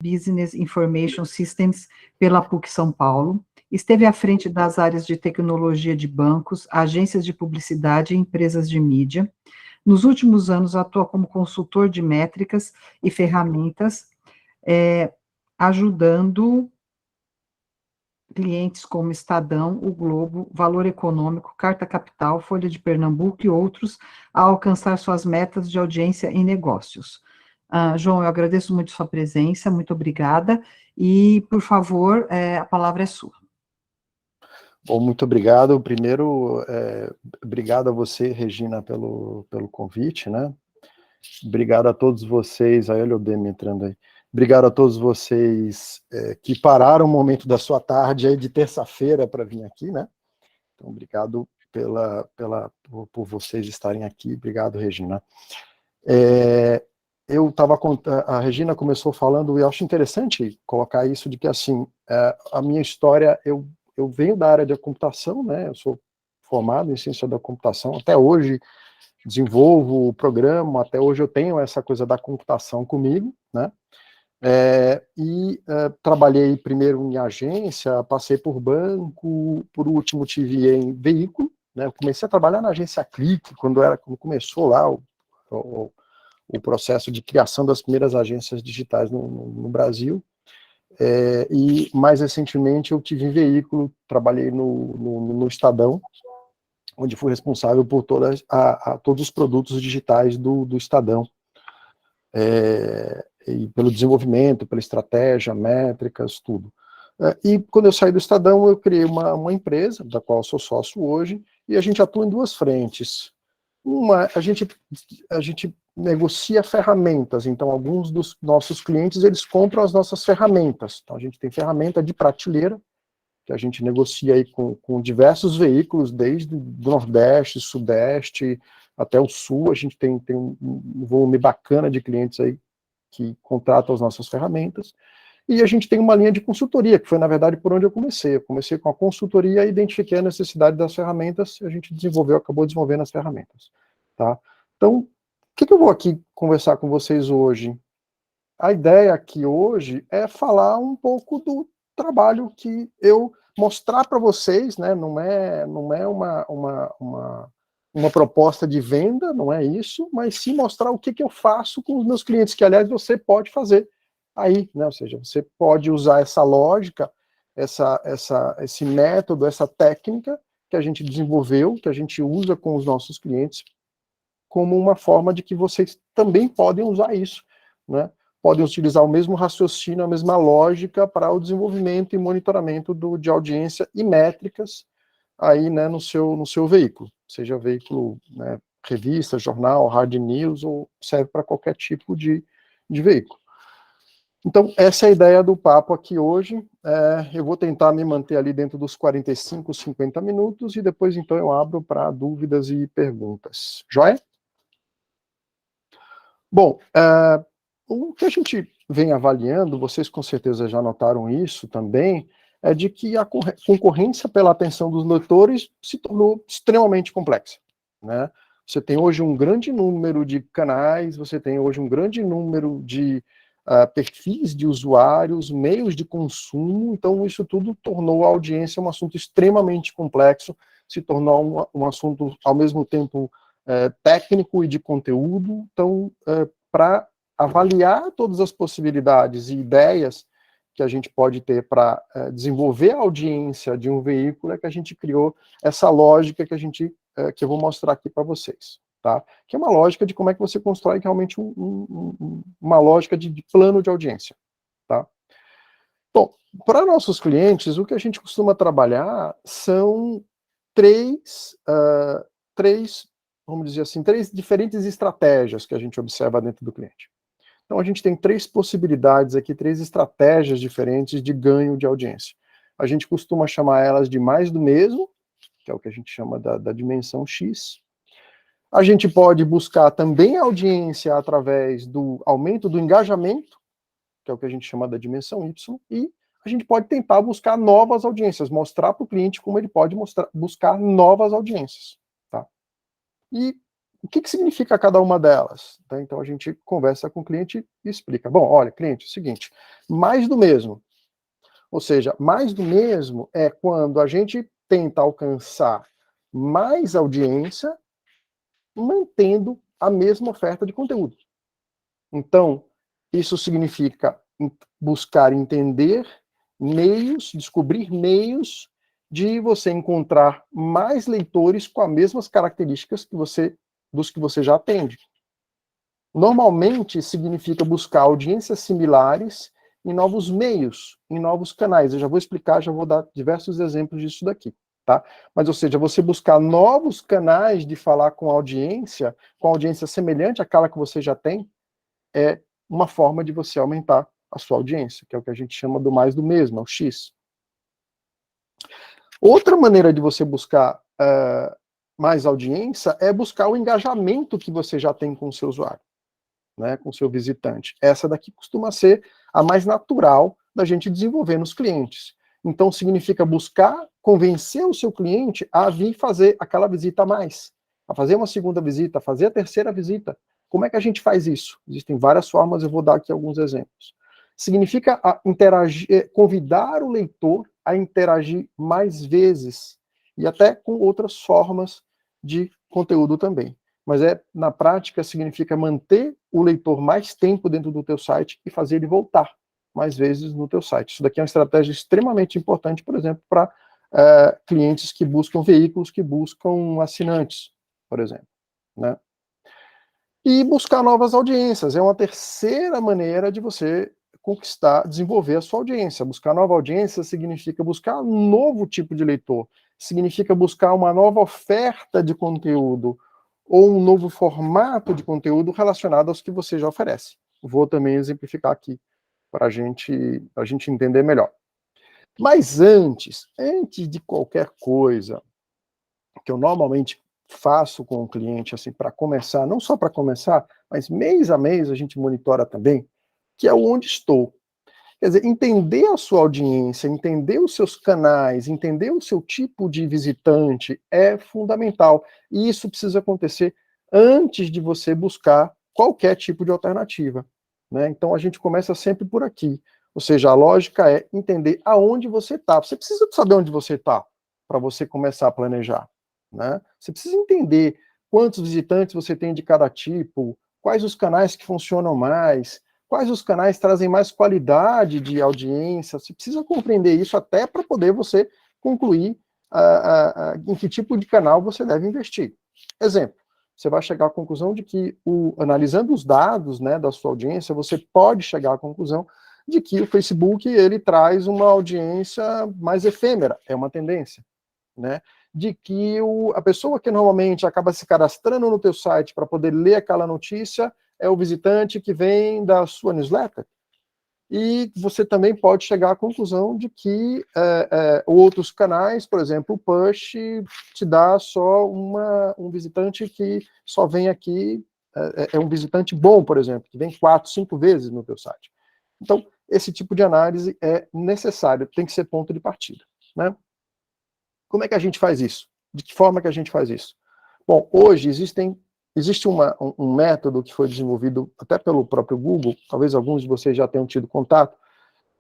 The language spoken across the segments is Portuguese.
Business Information Systems pela PUC São Paulo. Esteve à frente das áreas de tecnologia de bancos, agências de publicidade e empresas de mídia. Nos últimos anos, atua como consultor de métricas e ferramentas, ajudando clientes como Estadão, o Globo, Valor Econômico, Carta Capital, Folha de Pernambuco e outros a alcançar suas metas de audiência em negócios. João, eu agradeço muito sua presença, muito obrigada, e, por favor, a palavra é sua. Bom, muito obrigado. Primeiro, obrigado a você, Regina, pelo convite, né? Obrigado a todos vocês, olha o Demi entrando aí. Obrigado a todos vocês que pararam o momento da sua tarde aí de terça-feira para vir aqui, né? Então, obrigado por vocês estarem aqui. Obrigado, Regina. A Regina começou falando, e eu acho interessante colocar isso, de que, assim, a minha história, eu venho da área de computação, né? Eu sou formado em ciência da computação, até hoje desenvolvo o programa, até hoje eu tenho essa coisa da computação comigo, né? Trabalhei primeiro em agência, passei por banco, por último tive em veículo, né? Eu comecei a trabalhar na agência Clique, quando começou lá o processo de criação das primeiras agências digitais no Brasil. E mais recentemente eu tive em veículo, trabalhei no Estadão, onde fui responsável por todos os produtos digitais do Estadão, e pelo desenvolvimento, pela estratégia, métricas, tudo. E quando eu saí do Estadão, eu criei uma empresa, da qual eu sou sócio hoje, e a gente atua em duas frentes. A gente negocia ferramentas, então alguns dos nossos clientes, eles compram as nossas ferramentas. Então a gente tem ferramenta de prateleira, que a gente negocia aí com diversos veículos, desde o Nordeste, Sudeste, até o Sul. A gente tem um volume bacana de clientes aí que contratam as nossas ferramentas. E a gente tem uma linha de consultoria, que foi, na verdade, por onde eu comecei. Eu comecei com a consultoria, identifiquei a necessidade das ferramentas, e a gente acabou desenvolvendo as ferramentas. Tá? Então, o que eu vou aqui conversar com vocês hoje? A ideia aqui hoje é falar um pouco do trabalho que eu mostrar para vocês, né? Não é uma proposta de venda, não é isso, mas sim mostrar o que eu faço com os meus clientes, que, aliás, você pode fazer aí, né? Ou seja, você pode usar essa lógica, esse método, essa técnica que a gente desenvolveu, que a gente usa com os nossos clientes, como uma forma de que vocês também podem usar isso, né? Podem utilizar o mesmo raciocínio, a mesma lógica para o desenvolvimento e monitoramento de audiência e métricas aí, né, no seu veículo, seja veículo, né, revista, jornal, hard news, ou serve para qualquer tipo de veículo. Então, essa é a ideia do papo aqui hoje. Eu vou tentar me manter ali dentro dos 45, 50 minutos, e depois, então, eu abro para dúvidas e perguntas. Joia? Bom, o que a gente vem avaliando, vocês com certeza já notaram isso também, é de que a concorrência pela atenção dos leitores se tornou extremamente complexa, né? Você tem hoje um grande número de canais, você tem hoje um grande número de perfis de usuários, meios de consumo, então isso tudo tornou a audiência um assunto extremamente complexo, se tornou um assunto, ao mesmo tempo, técnico e de conteúdo. Então, para avaliar todas as possibilidades e ideias que a gente pode ter para desenvolver a audiência de um veículo, é que a gente criou essa lógica que eu vou mostrar aqui para vocês, tá? Que é uma lógica de como é que você constrói realmente uma lógica de plano de audiência, tá? Bom, para nossos clientes, o que a gente costuma trabalhar são três, vamos dizer assim, três diferentes estratégias que a gente observa dentro do cliente. Então, a gente tem três possibilidades aqui, três estratégias diferentes de ganho de audiência. A gente costuma chamar elas de mais do mesmo, que é o que a gente chama da dimensão X. A gente pode buscar também a audiência através do aumento do engajamento, que é o que a gente chama da dimensão Y, e a gente pode tentar buscar novas audiências, mostrar para o cliente como ele pode buscar novas audiências. Tá? E o que significa cada uma delas? Tá? Então a gente conversa com o cliente e explica. Bom, olha, cliente, é o seguinte, mais do mesmo. Ou seja, mais do mesmo é quando a gente tenta alcançar mais audiência mantendo a mesma oferta de conteúdo. Então, isso significa buscar entender meios, descobrir meios de você encontrar mais leitores com as mesmas características dos que você já atende. Normalmente significa buscar audiências similares em novos meios, em novos canais. Eu já vou explicar, já vou dar diversos exemplos disso daqui, tá? Mas, ou seja, você buscar novos canais de falar com audiência semelhante àquela que você já tem, é uma forma de você aumentar a sua audiência, que é o que a gente chama do mais do mesmo, é o X. Outra maneira de você buscar mais audiência é buscar o engajamento que você já tem com o seu usuário, né, com o seu visitante. Essa daqui costuma ser a mais natural da gente desenvolver nos clientes. Então, significa buscar convencer o seu cliente a vir fazer aquela visita a mais, a fazer uma segunda visita, a fazer a terceira visita. Como é que a gente faz isso? Existem várias formas, eu vou dar aqui alguns exemplos. Significa interagir, convidar o leitor a interagir mais vezes, e até com outras formas de conteúdo também. Mas na prática, significa manter o leitor mais tempo dentro do teu site e fazer ele voltar mais vezes no teu site. Isso daqui é uma estratégia extremamente importante, por exemplo, para clientes que buscam veículos, que buscam assinantes, por exemplo, né? E buscar novas audiências é uma terceira maneira de você conquistar, desenvolver a sua audiência. Buscar nova audiência significa buscar um novo tipo de leitor, significa buscar uma nova oferta de conteúdo ou um novo formato de conteúdo relacionado aos que você já oferece. Vou também exemplificar aqui para a gente entender melhor. Mas antes de qualquer coisa, que eu normalmente faço com o cliente, assim, para começar, não só para começar, mas mês a mês a gente monitora também, que é onde estou. Quer dizer, entender a sua audiência, entender os seus canais, entender o seu tipo de visitante é fundamental. E isso precisa acontecer antes de você buscar qualquer tipo de alternativa, né? Então a gente começa sempre por aqui. Ou seja, a lógica é entender aonde você está. Você precisa saber onde você está para você começar a planejar, né? Você precisa entender quantos visitantes você tem de cada tipo, quais os canais que funcionam mais, quais os canais trazem mais qualidade de audiência. Você precisa compreender isso até para poder você concluir em que tipo de canal você deve investir. Exemplo, você vai chegar à conclusão de que, analisando os dados, né, da sua audiência, você pode chegar à conclusão de que o Facebook ele traz uma audiência mais efêmera, é uma tendência, né? De que a pessoa que normalmente acaba se cadastrando no teu site para poder ler aquela notícia é o visitante que vem da sua newsletter. E você também pode chegar à conclusão de que outros canais, por exemplo, o Push, te dá só um visitante que só vem aqui, é um visitante bom, por exemplo, que vem 4, 5 vezes no teu site. Então, esse tipo de análise é necessário, tem que ser ponto de partida, né? Como é que a gente faz isso? De que forma que a gente faz isso? Bom, hoje existe um método que foi desenvolvido até pelo próprio Google, talvez alguns de vocês já tenham tido contato,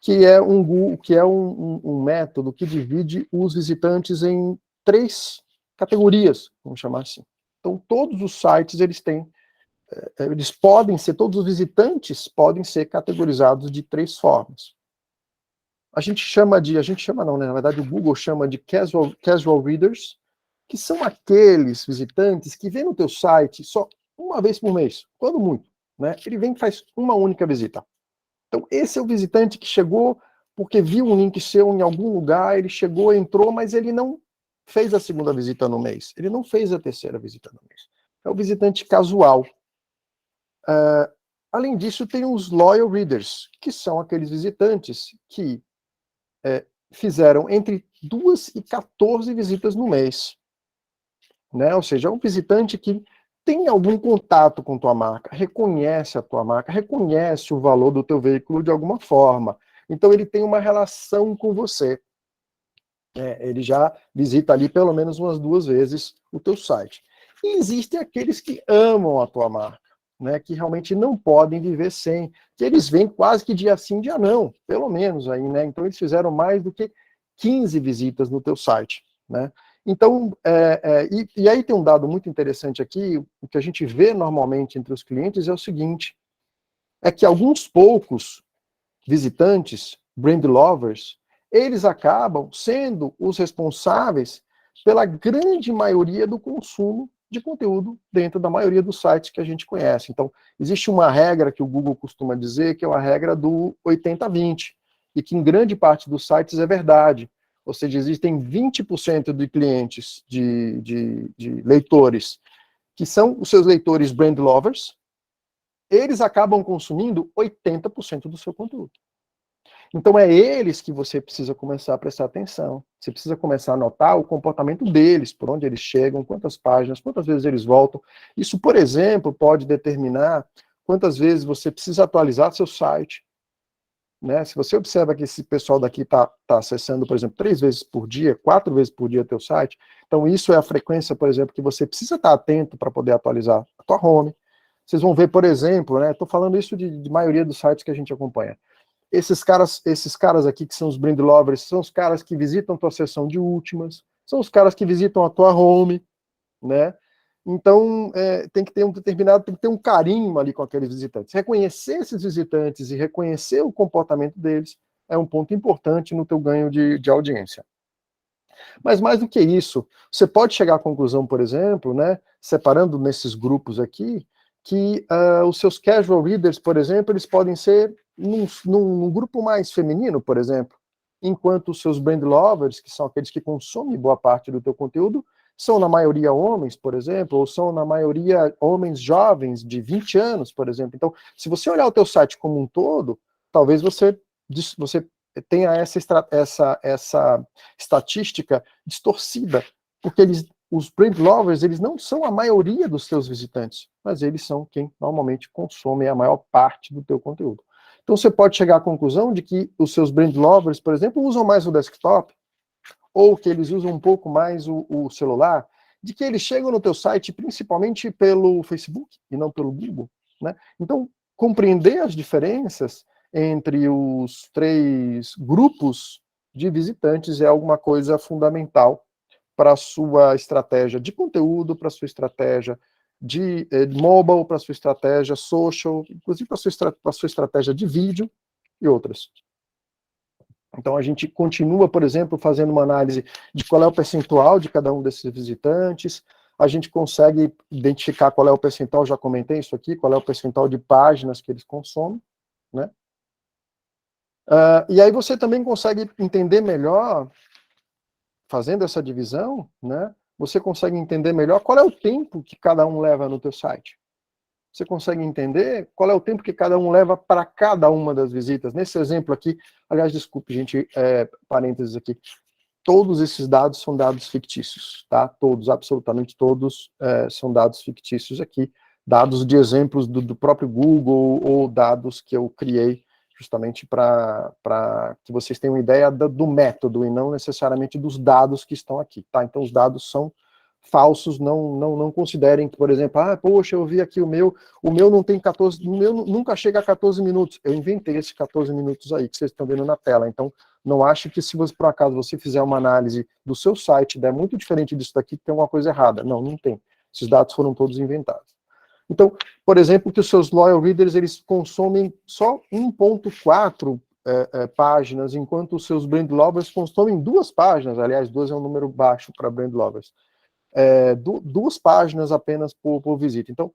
que é um método que divide os visitantes em 3 categorias, vamos chamar assim. Então, todos os sites, todos os visitantes podem ser categorizados de 3 formas. A gente chama não, né? Na verdade o Google chama de casual readers, que são aqueles visitantes que vêm no teu site só uma vez por mês, quando muito, né? Ele vem e faz uma única visita. Então esse é o visitante que chegou porque viu um link seu em algum lugar, ele chegou, entrou, mas ele não fez a segunda visita no mês, ele não fez a terceira visita no mês. É o visitante casual. Além disso, tem os loyal readers, que são aqueles visitantes que fizeram entre 2 e 14 visitas no mês, né? Ou seja, é um visitante que tem algum contato com tua marca, reconhece a tua marca, reconhece o valor do teu veículo de alguma forma. Então ele tem uma relação com você. Ele já visita ali pelo menos umas 2 vezes o teu site. E existem aqueles que amam a tua marca, né, que realmente não podem viver sem, que eles vêm quase que dia sim, dia não, pelo menos aí, né? Então eles fizeram mais do que 15 visitas no teu site, né? Então, e aí tem um dado muito interessante aqui, o que a gente vê normalmente entre os clientes é o seguinte, é que alguns poucos visitantes, brand lovers, eles acabam sendo os responsáveis pela grande maioria do consumo de conteúdo dentro da maioria dos sites que a gente conhece. Então, existe uma regra que o Google costuma dizer, que é a regra do 80-20, e que em grande parte dos sites é verdade. Ou seja, existem 20% de clientes, de leitores, que são os seus leitores brand lovers, eles acabam consumindo 80% do seu conteúdo. Então é eles que você precisa começar a prestar atenção. Você precisa começar a notar o comportamento deles, por onde eles chegam, quantas páginas, quantas vezes eles voltam. Isso, por exemplo, pode determinar quantas vezes você precisa atualizar seu site. Né? Se você observa que esse pessoal daqui está acessando, por exemplo, 3 vezes por dia, 4 vezes por dia teu site, então isso é a frequência, por exemplo, que você precisa estar atento para poder atualizar a tua home. Vocês vão ver, por exemplo, né? Estou falando isso de maioria dos sites que a gente acompanha. Esses caras aqui que são os brand lovers, são os caras que visitam a tua seção de últimas, são os caras que visitam a tua home, né? Então, tem que ter um carinho ali com aqueles visitantes. Reconhecer esses visitantes e reconhecer o comportamento deles é um ponto importante no teu ganho de audiência. Mas mais do que isso, você pode chegar à conclusão, por exemplo, né, separando nesses grupos aqui, que os seus casual readers, por exemplo, eles podem ser num grupo mais feminino, por exemplo, enquanto os seus brand lovers, que são aqueles que consomem boa parte do teu conteúdo, são na maioria homens, por exemplo, ou são na maioria homens jovens de 20 anos, por exemplo. Então, se você olhar o teu site como um todo, talvez você tenha essa estatística distorcida, porque os brand lovers, eles não são a maioria dos teus visitantes, mas eles são quem normalmente consome a maior parte do teu conteúdo. Então você pode chegar à conclusão de que os seus brand lovers, por exemplo, usam mais o desktop, ou que eles usam um pouco mais o celular, de que eles chegam no teu site principalmente pelo Facebook e não pelo Google, né? Então, compreender as diferenças entre os 3 grupos de visitantes é alguma coisa fundamental para a sua estratégia de conteúdo, para a sua estratégia de mobile, para a sua estratégia social, inclusive para a sua estratégia de vídeo e outras. Então a gente continua, por exemplo, fazendo uma análise de qual é o percentual de cada um desses visitantes, a gente consegue identificar qual é o percentual, já comentei isso aqui, qual é o percentual de páginas que eles consomem, né? E aí você também consegue entender melhor, fazendo essa divisão, né? Você consegue entender melhor qual é o tempo que cada um leva no teu site. Você consegue entender qual é o tempo que cada um leva para cada uma das visitas. Nesse exemplo aqui, aliás, desculpe, gente, parênteses aqui, todos esses dados são dados fictícios, tá? Todos, absolutamente todos, são dados fictícios aqui, dados de exemplos do próprio Google ou dados que eu criei justamente para que vocês tenham ideia do método e não necessariamente dos dados que estão aqui, tá? Então os dados são falsos, não considerem que, por exemplo, poxa, eu vi aqui o meu não tem 14, o meu nunca chega a 14 minutos. Eu inventei esses 14 minutos aí que vocês estão vendo na tela. Então, não ache que se você, por acaso, você fizer uma análise do seu site, der muito diferente disso daqui, tem alguma coisa errada. Não tem. Esses dados foram todos inventados. Então, por exemplo, que os seus loyal readers, eles consomem só 1.4 páginas, enquanto os seus brand lovers consomem 2 páginas. Aliás, 2 é um número baixo para brand lovers. 2 páginas apenas por visita. Então,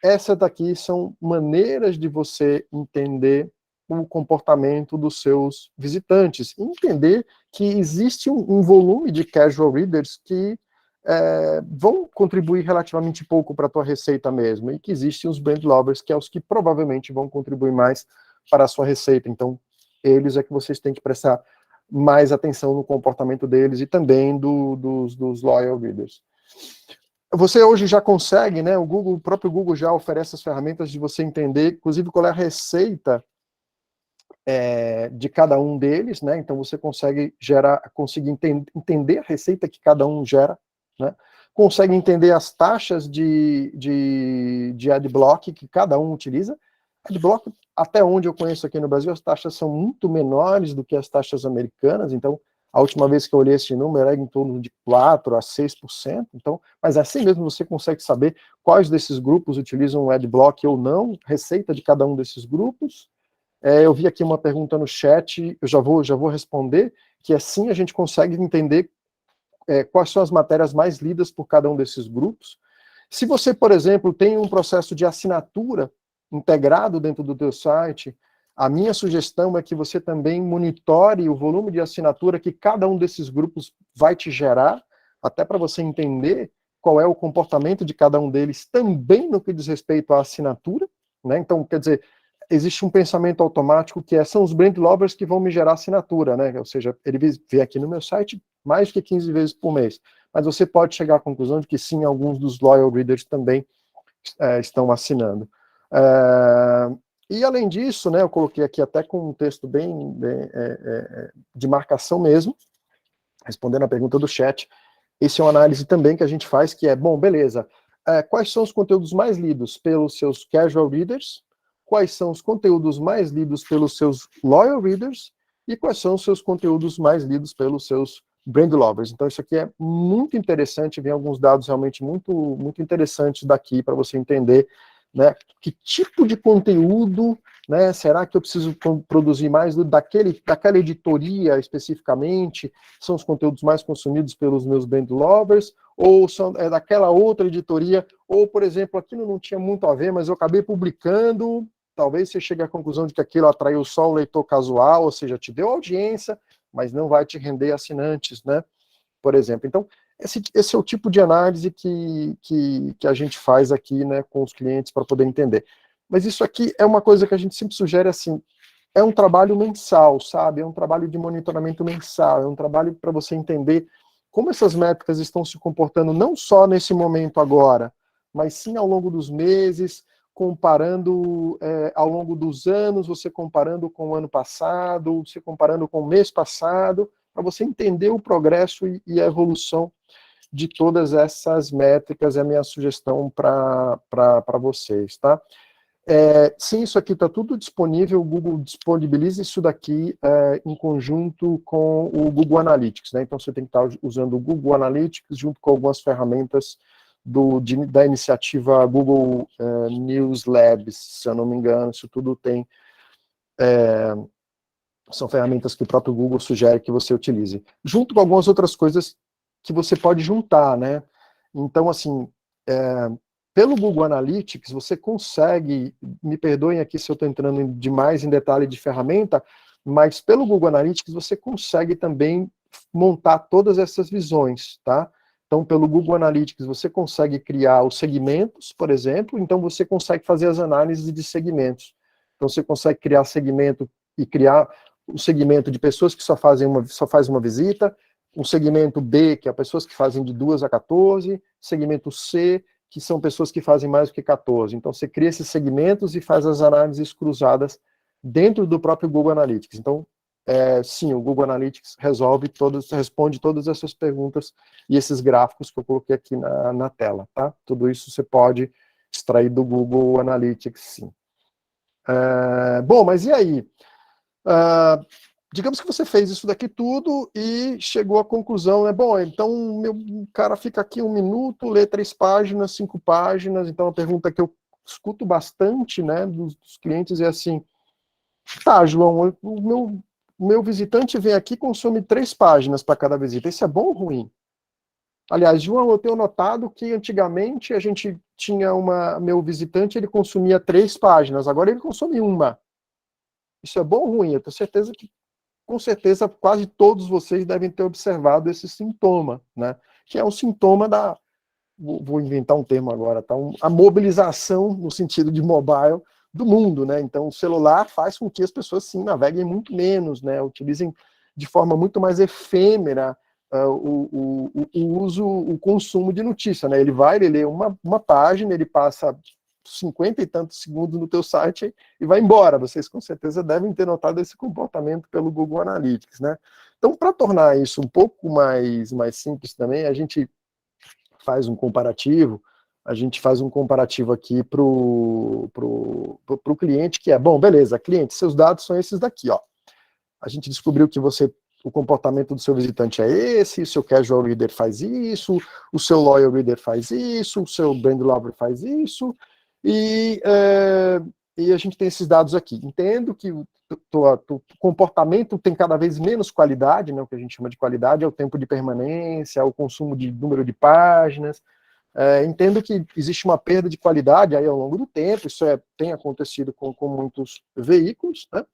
essa daqui são maneiras de você entender o comportamento dos seus visitantes, entender que existe um volume de casual readers que vão contribuir relativamente pouco para a tua receita mesmo, e que existem os brand lovers, que é os que provavelmente vão contribuir mais para a sua receita. Então, eles é que vocês têm que prestar mais atenção no comportamento deles e também dos loyal readers. Você hoje já consegue, né? O próprio Google já oferece as ferramentas de você entender, inclusive, qual é a receita de cada um deles, né? Então você consegue conseguir entender a receita que cada um gera, né? consegue entender as taxas de adblock que cada um utiliza. Adblock, até onde eu conheço aqui no Brasil, as taxas são muito menores do que as taxas americanas, então a última vez que eu olhei esse número era em torno de 4 a 6%, então, mas assim mesmo você consegue saber quais desses grupos utilizam o adblock ou não, receita de cada um desses grupos. Eu vi aqui uma pergunta no chat, eu já vou responder, que assim a gente consegue entender quais são as matérias mais lidas por cada um desses grupos. Se você, por exemplo, tem um processo de assinatura integrado dentro do teu site, a minha sugestão é que você também monitore o volume de assinatura que cada um desses grupos vai te gerar, até para você entender qual é o comportamento de cada um deles, também no que diz respeito à assinatura, né? Então, quer dizer, existe um pensamento automático que são os brand lovers que vão me gerar assinatura, né? Ou seja, ele vem aqui no meu site mais do que 15 vezes por mês. Mas você pode chegar à conclusão de que sim, alguns dos loyal readers também estão assinando. E além disso, né, eu coloquei aqui até com um texto bem de marcação mesmo, respondendo a pergunta do chat. Esse é uma análise também que a gente faz, que bom, beleza, quais são os conteúdos mais lidos pelos seus casual readers, quais são os conteúdos mais lidos pelos seus loyal readers, e quais são os seus conteúdos mais lidos pelos seus brand lovers. Então isso aqui é muito interessante, vem alguns dados realmente muito, muito interessantes daqui para você entender, né, que tipo de conteúdo, né, será que eu preciso produzir mais daquela editoria especificamente, são os conteúdos mais consumidos pelos meus brand lovers, ou são daquela outra editoria, ou, por exemplo, aquilo não tinha muito a ver, mas eu acabei publicando, talvez você chegue à conclusão de que aquilo atraiu só o leitor casual, ou seja, te deu audiência, mas não vai te render assinantes, né, por exemplo. Então, esse é o tipo de análise que a gente faz aqui, né, com os clientes para poder entender. Mas isso aqui é uma coisa que a gente sempre sugere assim, é um trabalho mensal, sabe? É um trabalho de monitoramento mensal, é um trabalho para você entender como essas métricas estão se comportando não só nesse momento agora, mas sim ao longo dos meses, comparando ao longo dos anos, você comparando com o ano passado, você comparando com o mês passado, para você entender o progresso e a evolução de todas essas métricas, é a minha sugestão para vocês, tá? Sim, isso aqui está tudo disponível, o Google disponibiliza isso daqui em conjunto com o Google Analytics, né? Então você tem que estar usando o Google Analytics junto com algumas ferramentas da iniciativa Google News Labs, se eu não me engano, isso tudo tem, são ferramentas que o próprio Google sugere que você utilize, junto com algumas outras coisas que você pode juntar, né? Então, assim, pelo Google Analytics, você consegue, me perdoem aqui se eu estou entrando demais em detalhe de ferramenta, mas pelo Google Analytics você consegue também montar todas essas visões, tá? Então, pelo Google Analytics, você consegue criar os segmentos, por exemplo, então você consegue fazer as análises de segmentos. Então, você consegue criar segmento e criar o segmento de pessoas que só fazem uma visita, um segmento B, que é pessoas que fazem de 2 a 14, segmento C, que são pessoas que fazem mais do que 14. Então, você cria esses segmentos e faz as análises cruzadas dentro do próprio Google Analytics. Então, sim, o Google Analytics responde todas essas perguntas e esses gráficos que eu coloquei aqui na tela, tá? Tudo isso você pode extrair do Google Analytics, sim. Bom, mas e aí? Digamos que você fez isso daqui tudo e chegou à conclusão, né? Bom, então o cara fica aqui 1 minuto, lê 3 páginas, 5 páginas. Então a pergunta que eu escuto bastante, né, dos clientes é assim: tá, João, o meu visitante vem aqui e consome 3 páginas para cada visita. Isso é bom ou ruim? Aliás, João, eu tenho notado que antigamente a gente tinha meu visitante, ele consumia 3 páginas, agora ele consome 1. Isso é bom ou ruim? Eu tenho certeza que, com certeza, quase todos vocês devem ter observado esse sintoma, né? Que é um sintoma vou inventar um termo agora, tá? A mobilização, no sentido de mobile, do mundo, né? Então, o celular faz com que as pessoas, sim, naveguem muito menos, né? Utilizem de forma muito mais efêmera o consumo de notícia, né? Ele lê uma página, ele passa 50 e tantos segundos no teu site e vai embora. Vocês com certeza devem ter notado esse comportamento pelo Google Analytics, né? Então, para tornar isso um pouco mais simples também, a gente faz um comparativo, a gente faz um comparativo aqui para o cliente, que é, bom, beleza, cliente, seus dados são esses daqui, ó. A gente descobriu que o comportamento do seu visitante é esse, o seu casual reader faz isso, o seu loyal reader faz isso, o seu brand lover faz isso, e a gente tem esses dados aqui. Entendo que o comportamento tem cada vez menos qualidade, né, o que a gente chama de qualidade é o tempo de permanência, é o consumo de número de páginas. Entendo que existe uma perda de qualidade aí ao longo do tempo, isso tem acontecido com muitos veículos, né?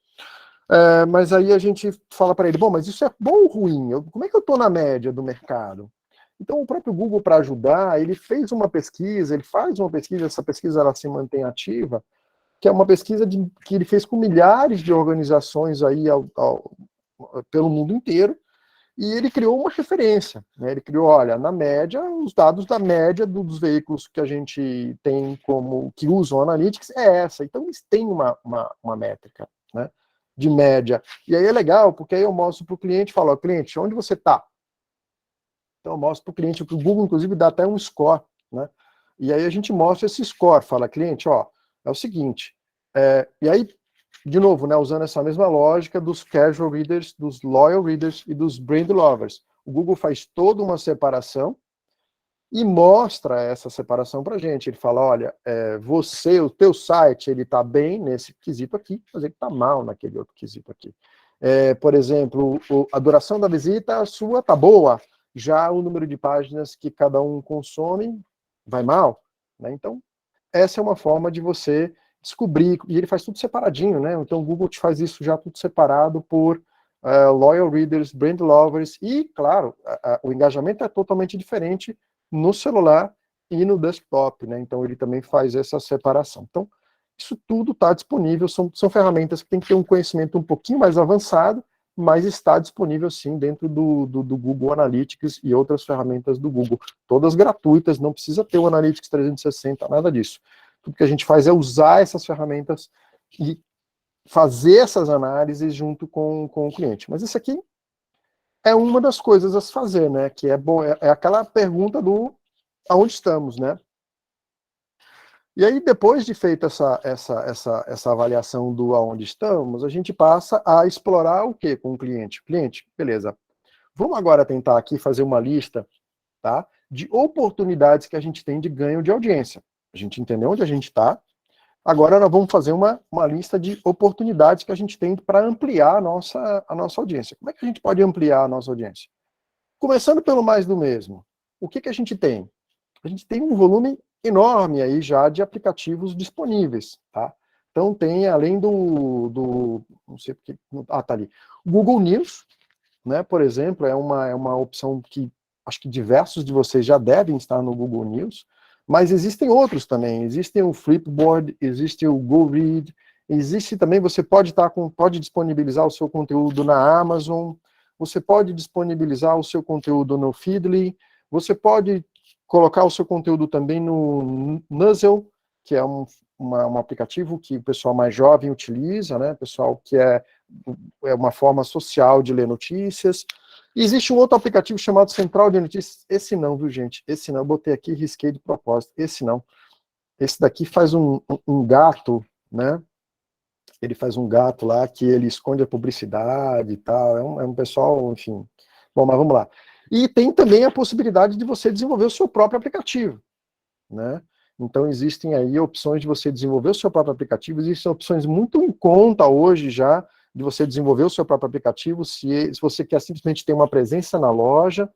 Mas aí a gente fala para ele, bom, mas isso é bom ou ruim? Como é que eu estou na média do mercado? Então o próprio Google, para ajudar, ele fez uma pesquisa, ele faz uma pesquisa, essa pesquisa ela se mantém ativa, que é uma pesquisa que ele fez com milhares de organizações aí pelo mundo inteiro, e ele criou uma referência, né? Ele criou, olha, na média, os dados da média dos veículos que a gente tem que usam Analytics é essa. Então eles têm uma métrica, né, de média. E aí é legal, porque aí eu mostro para o cliente e falo, ó, cliente, onde você está? Então eu mostro para o cliente, que o Google, inclusive, dá até um score, né? E aí a gente mostra esse score, fala, cliente, ó, é o seguinte, e aí, de novo, né, usando essa mesma lógica dos casual readers, dos loyal readers e dos brand lovers. O Google faz toda uma separação e mostra essa separação para a gente. Ele fala, olha, o teu site, ele está bem nesse quesito aqui, mas ele está mal naquele outro quesito aqui. Por exemplo, a duração da visita sua está boa, já o número de páginas que cada um consome vai mal, né? Então, essa é uma forma de você descobrir, e ele faz tudo separadinho, né? Então o Google te faz isso já tudo separado por loyal readers, brand lovers, e, claro, o engajamento é totalmente diferente no celular e no desktop, né? Então ele também faz essa separação. Então, isso tudo está disponível, são ferramentas que tem que ter um conhecimento um pouquinho mais avançado, mas está disponível sim dentro do Google Analytics e outras ferramentas do Google, todas gratuitas, não precisa ter o Analytics 360, nada disso. Tudo que a gente faz é usar essas ferramentas e fazer essas análises junto com o cliente. Mas isso aqui é uma das coisas a se fazer, né? Que é bom, é aquela pergunta do aonde estamos, né? E aí, depois de feita essa avaliação do aonde estamos, a gente passa a explorar o que com o cliente? Cliente, beleza. Vamos agora tentar aqui fazer uma lista, tá, de oportunidades que a gente tem de ganho de audiência. A gente entendeu onde a gente está. Agora nós vamos fazer uma lista de oportunidades que a gente tem para ampliar a nossa audiência. Como é que a gente pode ampliar a nossa audiência? Começando pelo mais do mesmo. O que a gente tem? A gente tem um volume enorme aí já de aplicativos disponíveis, tá? Então tem, além não sei porque, tá ali, o Google News, né, por exemplo, é uma opção que acho que diversos de vocês já devem estar no Google News, mas existem outros também, existem o Flipboard, existe o GoRead, existe também, você pode disponibilizar o seu conteúdo na Amazon, você pode disponibilizar o seu conteúdo no Feedly, você pode colocar o seu conteúdo também no Nuzzle, que é um aplicativo que o pessoal mais jovem utiliza, né, pessoal que é uma forma social de ler notícias. E existe um outro aplicativo chamado Central de Notícias, esse não, viu, gente? Esse não, eu botei aqui, risquei de propósito, esse não. Esse daqui faz um gato, né? Ele faz um gato lá que ele esconde a publicidade e tal, é um pessoal, enfim. Bom, mas vamos lá. E tem também a possibilidade de você desenvolver o seu próprio aplicativo, né? Então existem aí opções de você desenvolver o seu próprio aplicativo, existem opções muito em conta hoje já de você desenvolver o seu próprio aplicativo, se você quer simplesmente ter uma presença na loja.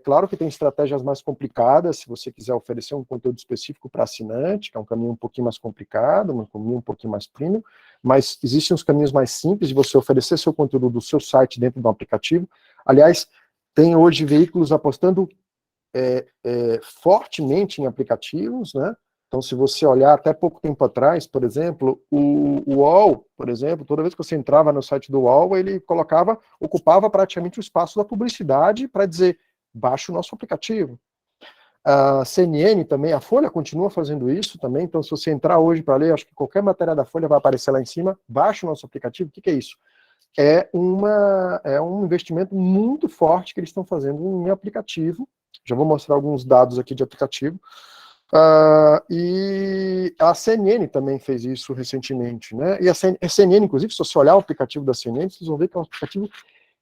Claro que tem estratégias mais complicadas, se você quiser oferecer um conteúdo específico para assinante, que é um caminho um pouquinho mais complicado, um caminho um pouquinho mais premium, mas existem os caminhos mais simples de você oferecer seu conteúdo do seu site dentro do aplicativo. Aliás, tem hoje veículos apostando fortemente em aplicativos, né? Então, se você olhar até pouco tempo atrás, por exemplo, o UOL, por exemplo, toda vez que você entrava no site do UOL, ele ocupava praticamente o espaço da publicidade para dizer, baixe o nosso aplicativo. A CNN também, a Folha continua fazendo isso também, então se você entrar hoje para ler, acho que qualquer matéria da Folha vai aparecer lá em cima, baixe o nosso aplicativo. O que é isso? É um investimento muito forte que eles estão fazendo em aplicativo, Já vou mostrar alguns dados aqui de aplicativo. E a CNN também fez isso recentemente, né? E a CNN, inclusive, se você olhar o aplicativo da CNN, vocês vão ver que é um aplicativo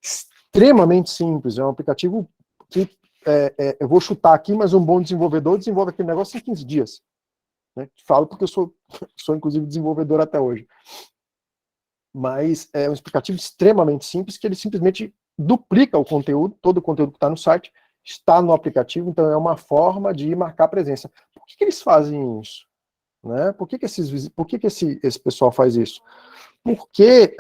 extremamente simples, é um aplicativo que, eu vou chutar aqui, mas um bom desenvolvedor desenvolve aquele negócio em 15 dias. Né? Falo porque eu sou, inclusive, desenvolvedor até hoje. Mas é um aplicativo extremamente simples, que ele simplesmente duplica o conteúdo, todo o conteúdo que está no site, está no aplicativo, então é uma forma de marcar presença. Por que eles fazem isso? Né? Por que esse pessoal faz isso? Porque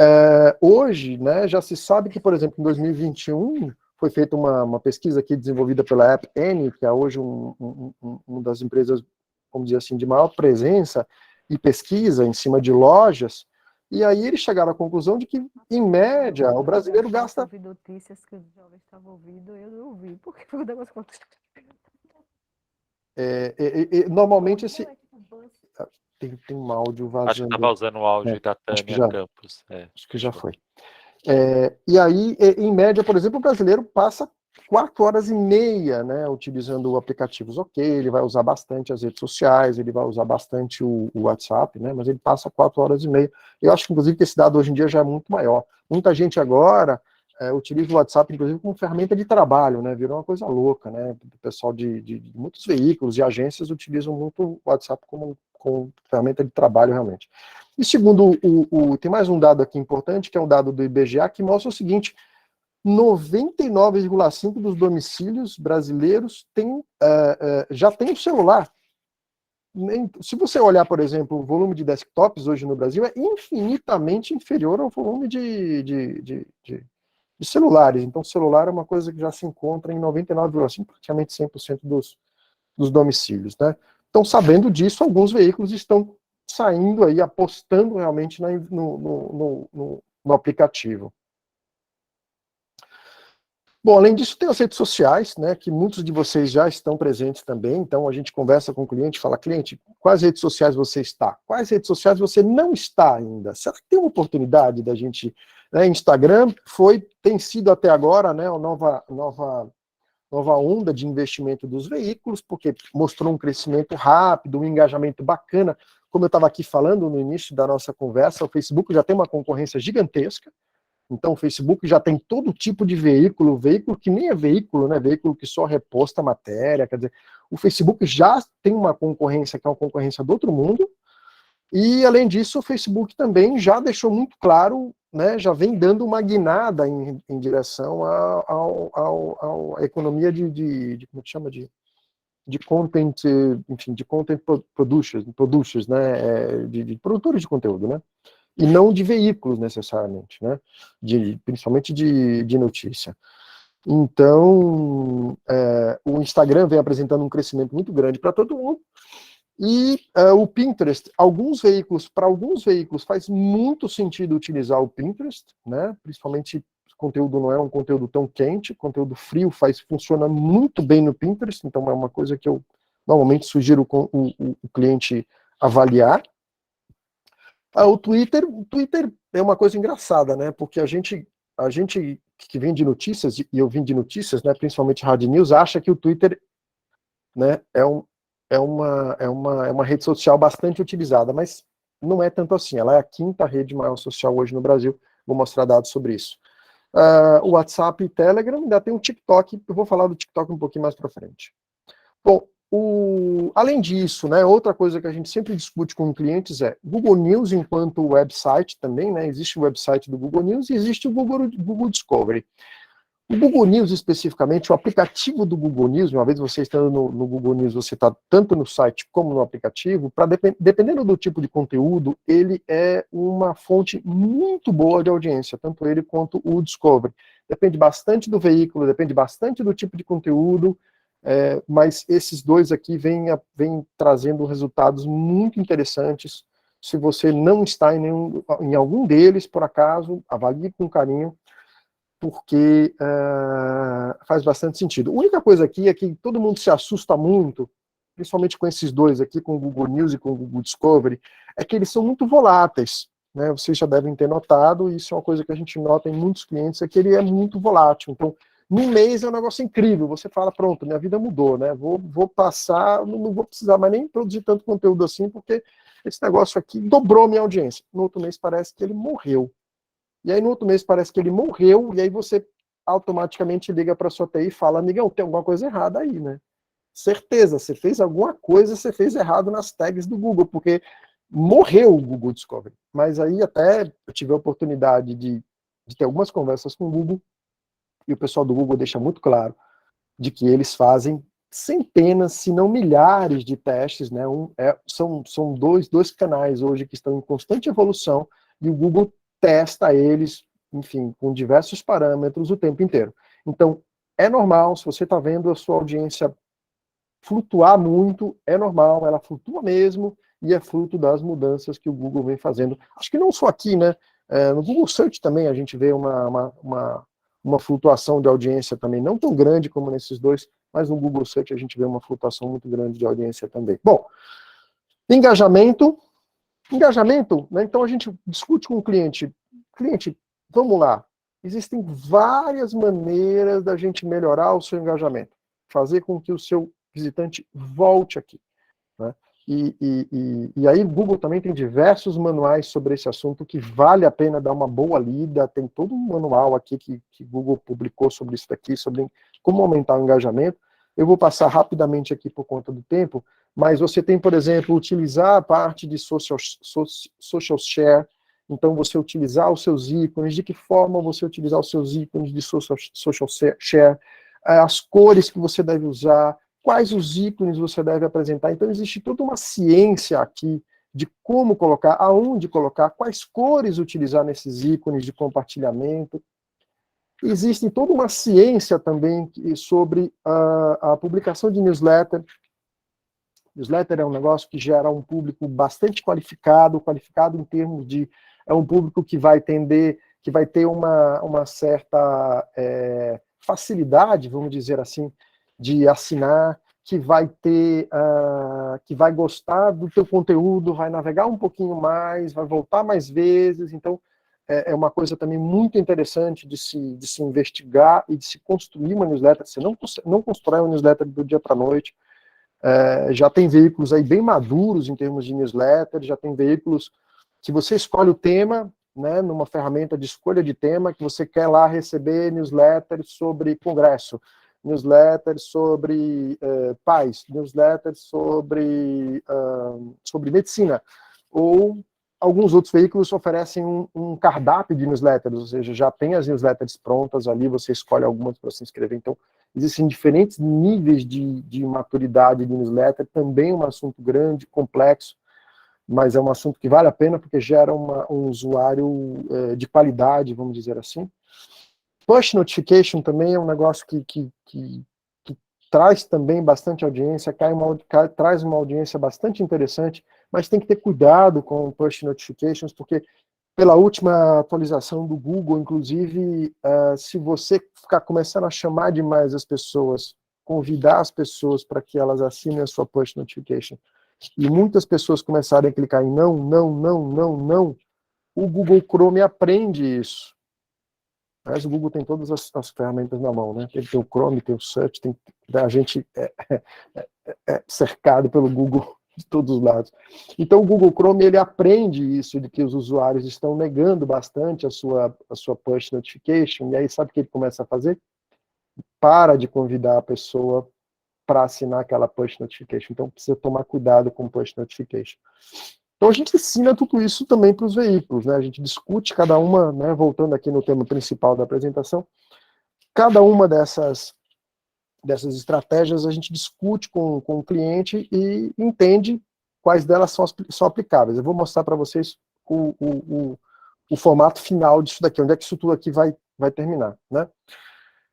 hoje, né, já se sabe que, por exemplo, em 2021, foi feita uma pesquisa aqui desenvolvida pela App Annie, que é hoje uma das empresas, vamos dizer assim, de maior presença e pesquisa em cima de lojas, e aí eles chegaram à conclusão de que, em média, o brasileiro gasta... Eu ouvi notícias que os jovens estavam ouvindo, eu não ouvi, porque foi um negócio normalmente esse... Tem um áudio vazando. Acho que estava usando o áudio da Tânia Campos. Acho que já foi. E aí, em média, por exemplo, o brasileiro passa 4h30, né, utilizando aplicativos. Ok, ele vai usar bastante as redes sociais, ele vai usar bastante o WhatsApp, né, mas ele passa 4h30. Eu acho, inclusive, que esse dado hoje em dia já é muito maior. Muita gente agora utiliza o WhatsApp, inclusive, como ferramenta de trabalho, né, virou uma coisa louca, né, o pessoal de muitos veículos e agências utilizam muito o WhatsApp como ferramenta de trabalho, realmente. E segundo tem mais um dado aqui importante, que é um dado do IBGE, que mostra o seguinte: 99,5% dos domicílios brasileiros já tem um celular. Se você olhar, por exemplo, o volume de desktops hoje no Brasil é infinitamente inferior ao volume de celulares. Então, celular é uma coisa que já se encontra em 99,5%, praticamente 100% dos domicílios, né? Então, sabendo disso, alguns veículos estão saindo aí, apostando realmente no aplicativo. Bom, além disso, tem as redes sociais, né, que muitos de vocês já estão presentes também. Então, a gente conversa com o cliente, fala: cliente, quais redes sociais você está? Quais redes sociais você não está ainda? Será que tem uma oportunidade da gente... Né, Instagram tem sido até agora, né, a nova onda de investimento dos veículos, porque mostrou um crescimento rápido, um engajamento bacana. Como eu estava aqui falando no início da nossa conversa, o Facebook já tem uma concorrência gigantesca. Então, o Facebook já tem todo tipo de veículo que nem é veículo, né? Veículo que só reposta matéria. Quer dizer, o Facebook já tem uma concorrência que é uma concorrência do outro mundo. E, além disso, o Facebook também já deixou muito claro, né, já vem dando uma guinada em direção à economia como é que chama? De content, enfim, de content producers, né, de produtores de conteúdo, né? E não de veículos, necessariamente, né? Principalmente de notícia. Então, o Instagram vem apresentando um crescimento muito grande para todo mundo. E o Pinterest, para alguns veículos faz muito sentido utilizar o Pinterest, né? Principalmente o conteúdo não é um conteúdo tão quente, conteúdo frio funciona muito bem no Pinterest, então é uma coisa que eu normalmente sugiro o cliente avaliar. O Twitter é uma coisa engraçada, né? Porque a gente que vem de notícias, e eu vim de notícias, né, principalmente hard news, acha que o Twitter, né, é uma rede social bastante utilizada, mas não é tanto assim. Ela é a quinta rede maior social hoje no Brasil. Vou mostrar dados sobre isso. O WhatsApp e Telegram, ainda tem o TikTok. Eu vou falar do TikTok um pouquinho mais para frente. Bom, além disso, né, outra coisa que a gente sempre discute com clientes é Google News enquanto website também, né? Existe o website do Google News e existe o Google Discovery. O Google News, especificamente, o aplicativo do Google News, uma vez você estando no Google News, você está tanto no site como no aplicativo, dependendo do tipo de conteúdo, ele é uma fonte muito boa de audiência, tanto ele quanto o Discovery. Depende bastante do veículo, depende bastante do tipo de conteúdo, mas esses dois aqui vêm trazendo resultados muito interessantes. Se você não está em algum deles, por acaso, avalie com carinho, porque faz bastante sentido. A única coisa aqui é que todo mundo se assusta muito, principalmente com esses dois aqui, com o Google News e com o Google Discovery, é que eles são muito voláteis, né? Vocês já devem ter notado, e isso é uma coisa que a gente nota em muitos clientes, é que ele é muito volátil. Então, Num mês é um negócio incrível, você fala, pronto, minha vida mudou, né? Vou passar, não vou precisar mais nem produzir tanto conteúdo assim, porque esse negócio aqui dobrou minha audiência. No outro mês parece que ele morreu. E aí no outro mês parece que ele morreu, e aí você automaticamente liga para sua TI e fala, amigão, tem alguma coisa errada aí, né? Certeza, você fez alguma coisa, você fez errado nas tags do Google, porque morreu o Google Discovery. Mas aí até eu tive a oportunidade de ter algumas conversas com o Google, e o pessoal do Google deixa muito claro de que eles fazem centenas, se não milhares de testes, né? São dois canais hoje que estão em constante evolução, e o Google testa eles, enfim, com diversos parâmetros o tempo inteiro. Então, é normal, se você está vendo a sua audiência flutuar muito, é normal, ela flutua mesmo, e é fruto das mudanças que o Google vem fazendo. Acho que não só aqui, né? No Google Search também a gente vê uma flutuação de audiência também, não tão grande como nesses dois, mas no Google Search a gente vê uma flutuação muito grande de audiência também. Bom, engajamento, né? Então a gente discute com o cliente, vamos lá, existem várias maneiras da gente melhorar o seu engajamento, fazer com que o seu visitante volte aqui, né? E aí o Google também tem diversos manuais sobre esse assunto que vale a pena dar uma boa lida, tem todo um manual aqui que Google publicou sobre isso daqui, sobre como aumentar o engajamento. Eu vou passar rapidamente aqui por conta do tempo, mas você tem, por exemplo, utilizar a parte de social share, então você utilizar os seus ícones, de que forma você utilizar os seus ícones de social share, as cores que você deve usar, quais os ícones você deve apresentar. Então, existe toda uma ciência aqui de como colocar, aonde colocar, quais cores utilizar nesses ícones de compartilhamento. Existe toda uma ciência também sobre a publicação de newsletter. Newsletter é um negócio que gera um público bastante qualificado em termos de... É um público que vai tender, que vai ter uma certa facilidade, vamos dizer assim, de assinar, que vai ter, que vai gostar do teu conteúdo, vai navegar um pouquinho mais, vai voltar mais vezes. Então, é uma coisa também muito interessante de se investigar e de se construir uma newsletter. Você não constrói uma newsletter do dia para a noite. Já tem veículos aí bem maduros em termos de newsletter, já tem veículos que você escolhe o tema, né, numa ferramenta de escolha de tema, que você quer lá receber newsletters sobre congresso, newsletters sobre paz, newsletters sobre medicina, ou alguns outros veículos oferecem um cardápio de newsletters, ou seja, já tem as newsletters prontas ali, você escolhe algumas para se inscrever. Então, existem diferentes níveis de maturidade de newsletter, também um assunto grande, complexo, mas é um assunto que vale a pena porque gera um usuário de qualidade, vamos dizer assim. Push notification também é um negócio que traz também bastante audiência, traz uma audiência bastante interessante, mas tem que ter cuidado com push notifications, porque pela última atualização do Google, inclusive, se você ficar começando a chamar demais as pessoas, convidar as pessoas para que elas assinem a sua push notification, e muitas pessoas começarem a clicar em não, o Google Chrome aprende isso. Mas o Google tem todas as ferramentas na mão, né? Ele tem o Chrome, tem o Search, a gente é cercado pelo Google de todos os lados. Então o Google Chrome, ele aprende isso, de que os usuários estão negando bastante a sua push notification, e aí sabe o que ele começa a fazer? Para de convidar a pessoa para assinar aquela push notification. Então precisa tomar cuidado com push notification. Então a gente ensina tudo isso também para os veículos, né? A gente discute cada uma, né, voltando aqui no tema principal da apresentação, cada uma dessas estratégias a gente discute com o cliente e entende quais delas são aplicáveis. Eu vou mostrar para vocês o formato final disso daqui, onde é que isso tudo aqui vai terminar, né?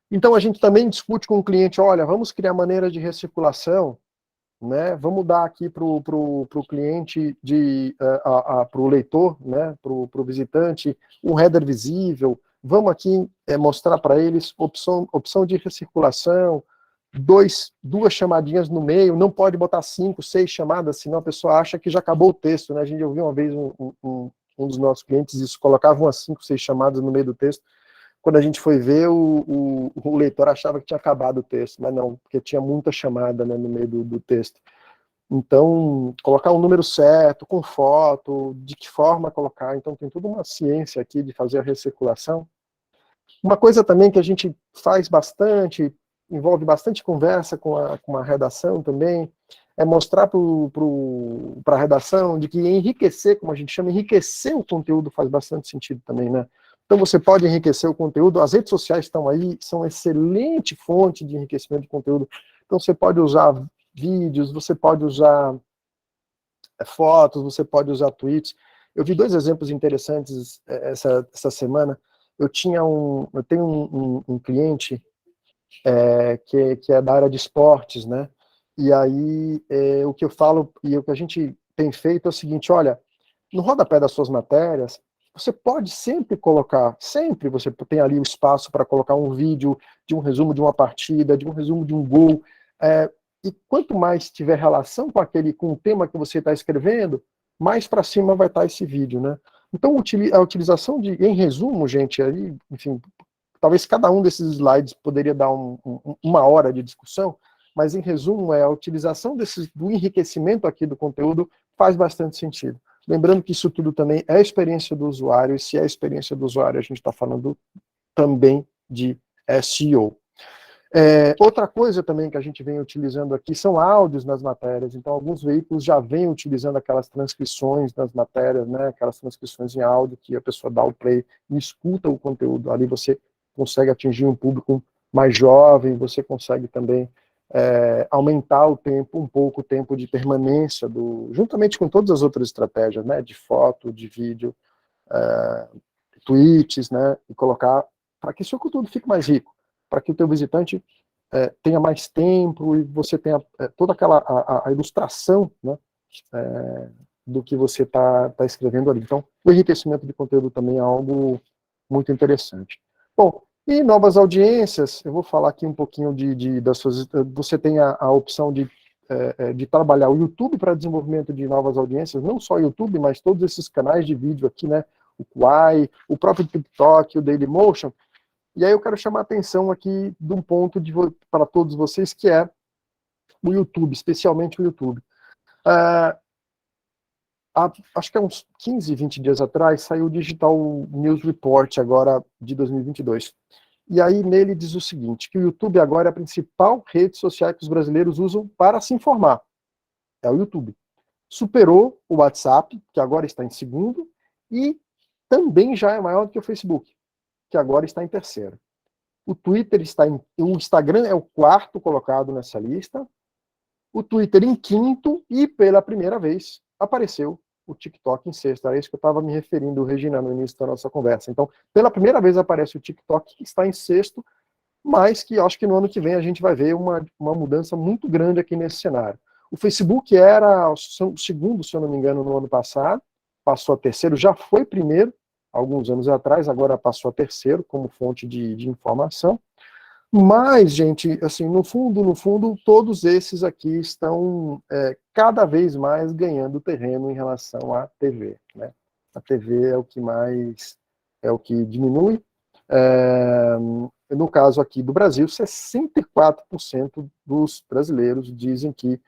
Então a gente também discute com o cliente, olha, vamos criar maneira de recirculação, né? Vamos dar aqui para o cliente, para o leitor, né? Para o visitante, um header visível. Vamos aqui mostrar para eles opção de recirculação, duas chamadinhas no meio, não pode botar 5, 6 chamadas, senão a pessoa acha que já acabou o texto, né? A gente ouviu uma vez um dos nossos clientes isso, colocava umas 5, 6 chamadas no meio do texto. quando a gente foi ver, o leitor achava que tinha acabado o texto, mas não, porque tinha muita chamada, né, no meio do texto. Então, colocar um número certo, com foto, de que forma colocar, então tem toda uma ciência aqui de fazer a recirculação. Uma coisa também que a gente faz bastante, envolve bastante conversa com a redação também, é mostrar para a redação de que enriquecer, como a gente chama, enriquecer o conteúdo faz bastante sentido também, né? Então você pode enriquecer o conteúdo, as redes sociais estão aí, são excelente fonte de enriquecimento de conteúdo. Então você pode usar vídeos, você pode usar fotos, você pode usar tweets. Eu vi 2 exemplos interessantes essa semana. Eu tenho um cliente que é da área de esportes, né? E aí o que eu falo e o que a gente tem feito é o seguinte: olha, no rodapé das suas matérias, você pode sempre colocar, sempre você tem ali o espaço para colocar um vídeo de um resumo de uma partida, de um resumo de um gol. E quanto mais tiver relação com o tema que você está escrevendo, mais para cima vai estar esse vídeo, né? Então, a utilização em resumo, gente, aí, enfim, talvez cada um desses slides poderia dar uma hora de discussão, mas em resumo, a utilização do enriquecimento aqui do conteúdo faz bastante sentido. Lembrando que isso tudo também é a experiência do usuário, e se é a experiência do usuário, a gente está falando também de SEO. Outra coisa também que a gente vem utilizando aqui são áudios nas matérias. Então, alguns veículos já vêm utilizando aquelas transcrições nas matérias, né? Aquelas transcrições em áudio que a pessoa dá o play e escuta o conteúdo. Ali você consegue atingir um público mais jovem, você consegue também aumentar um pouco o tempo de permanência, juntamente com todas as outras estratégias, né? De foto, de vídeo, tweets, né? E colocar para que o seu conteúdo fique mais rico, para que o teu visitante tenha mais tempo e você tenha toda a ilustração, né, do que você está escrevendo ali. Então, o enriquecimento de conteúdo também é algo muito interessante. Bom, e novas audiências, eu vou falar aqui um pouquinho das suas... Você tem a opção de trabalhar o YouTube para desenvolvimento de novas audiências, não só o YouTube, mas todos esses canais de vídeo aqui, né, o Quai, o próprio TikTok, o Dailymotion. E aí eu quero chamar a atenção aqui de um ponto para todos vocês, que é o YouTube, especialmente o YouTube. Acho que há uns 15, 20 dias atrás, saiu o Digital News Report, agora de 2022. E aí nele diz o seguinte, que o YouTube agora é a principal rede social que os brasileiros usam para se informar. É o YouTube. Superou o WhatsApp, que agora está em segundo, e também já é maior do que o Facebook, que agora está em terceiro. O Instagram é o 4º colocado nessa lista, o Twitter em 5º e pela primeira vez apareceu o TikTok em sexto. Era isso que eu estava me referindo, Regina, no início da nossa conversa. Então, pela primeira vez aparece o TikTok, que está em sexto, mas que acho que no ano que vem a gente vai ver uma mudança muito grande aqui nesse cenário. O Facebook era o segundo, se eu não me engano, no ano passado, passou a terceiro, já foi primeiro, alguns anos atrás, agora passou a terceiro como fonte de informação. Mas, gente, assim, no fundo, todos esses aqui estão cada vez mais ganhando terreno em relação à TV, né? A TV é o que diminui. No caso aqui do Brasil, 64% dos brasileiros dizem que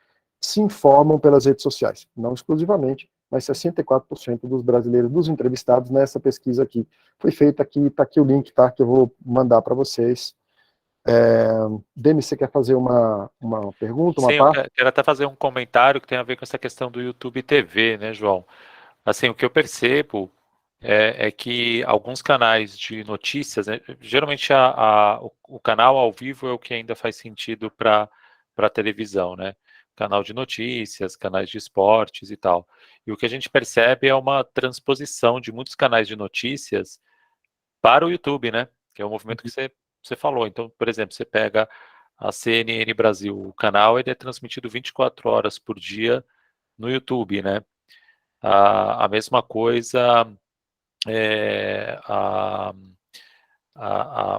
se informam pelas redes sociais, não exclusivamente, mas 64% dos brasileiros, dos entrevistados nessa pesquisa aqui. Foi feita aqui, está aqui o link, tá, que eu vou mandar para vocês. Denis, você quer fazer uma pergunta, uma Sim, parte? eu quero até fazer um comentário que tem a ver com essa questão do YouTube TV, né, João? Assim, o que eu percebo é que alguns canais de notícias, né, geralmente o canal ao vivo é o que ainda faz sentido para a televisão, né? Canal de notícias, canais de esportes e tal. E o que a gente percebe é uma transposição de muitos canais de notícias para o YouTube, né? Que é o movimento que você falou. Então, por exemplo, você pega a CNN Brasil, o canal, ele é transmitido 24 horas por dia no YouTube, né? A mesma coisa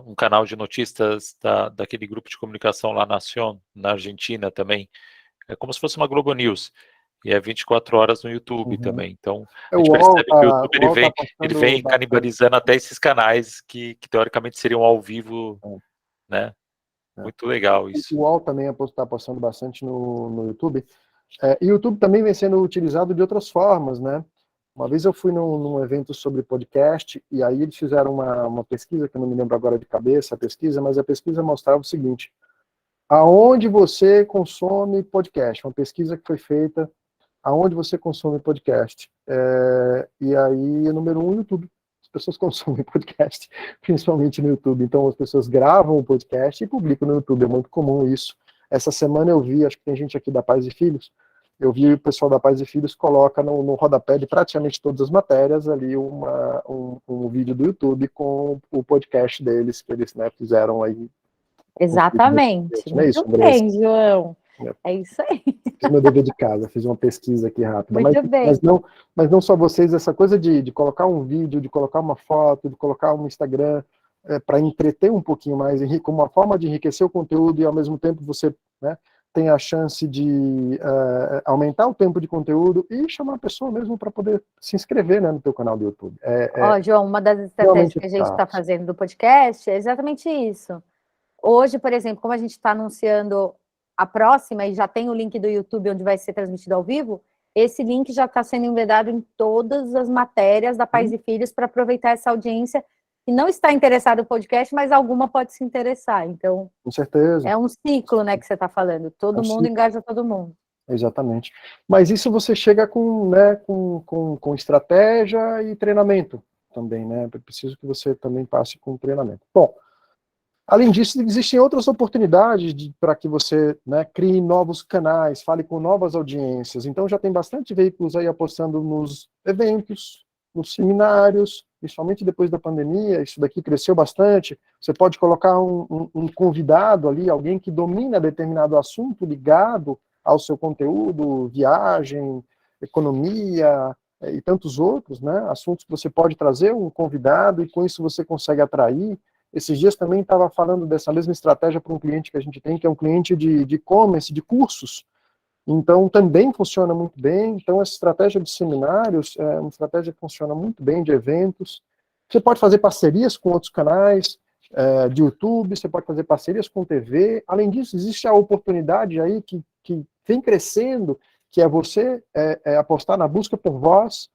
um canal de notícias daquele grupo de comunicação lá Nación, na Argentina também, é como se fosse uma Globo News. e é 24 horas no YouTube Uhum. também. Então, O a gente UOL percebe que o YouTube ele vem postando canibalizando até esses canais que teoricamente seriam ao vivo, né? Muito legal isso. O UOL também está postando bastante no YouTube. E o YouTube também vem sendo utilizado de outras formas, né? Uma vez eu fui num evento sobre podcast, e aí eles fizeram uma pesquisa, que eu não me lembro agora de cabeça a pesquisa, mas a pesquisa mostrava o seguinte: aonde você consome podcast? Uma pesquisa que foi feita, aonde você consome podcast? E aí, número 1, YouTube. As pessoas consomem podcast, principalmente no YouTube. Então, as pessoas gravam o podcast e publicam no YouTube. É muito comum isso. Essa semana eu vi, acho que tem gente aqui da Pais e Filhos, eu vi o pessoal da Pais e Filhos coloca no rodapé de praticamente todas as matérias ali um vídeo do YouTube com o podcast deles, que eles, né, fizeram aí. Exatamente. Não é isso, Muito bem, João. É isso aí. Fiz meu dever de casa, fiz uma pesquisa aqui rápida. Muito bem. Mas não só vocês, essa coisa de colocar um vídeo, de colocar uma foto, de colocar um Instagram, para entreter um pouquinho mais, como uma forma de enriquecer o conteúdo, e ao mesmo tempo você, né, tem a chance de aumentar o tempo de conteúdo e chamar a pessoa mesmo para poder se inscrever, né, no teu canal do YouTube. João, uma das estratégias que a gente está fazendo do podcast é exatamente isso. Hoje, por exemplo, como a gente está anunciando a próxima e já tem o link do YouTube onde vai ser transmitido ao vivo, esse link já está sendo embedado em todas as matérias da Pais e Filhos para aproveitar essa audiência que não está interessada no podcast, mas alguma pode se interessar. Então, com certeza. É um ciclo, né, que você está falando. Todo mundo engaja todo mundo. Exatamente. Mas isso você chega com estratégia e treinamento também, né? É preciso que você também passe com treinamento. Bom, além disso, existem outras oportunidades para que você, né, crie novos canais, fale com novas audiências. Então já tem bastante veículos aí apostando nos eventos, nos seminários, principalmente depois da pandemia, isso daqui cresceu bastante. Você pode colocar um convidado ali, alguém que domina determinado assunto ligado ao seu conteúdo, viagem, economia e tantos outros, né? Assuntos que você pode trazer um convidado e com isso você consegue atrair. Esses dias também estava falando dessa mesma estratégia para um cliente que a gente tem, que é um cliente de e-commerce, de cursos. Então, também funciona muito bem. Então, essa estratégia de seminários é uma estratégia que funciona muito bem, de eventos. Você pode fazer parcerias com outros canais de YouTube, você pode fazer parcerias com TV. Além disso, existe a oportunidade aí que vem crescendo, que é você apostar na busca por voz.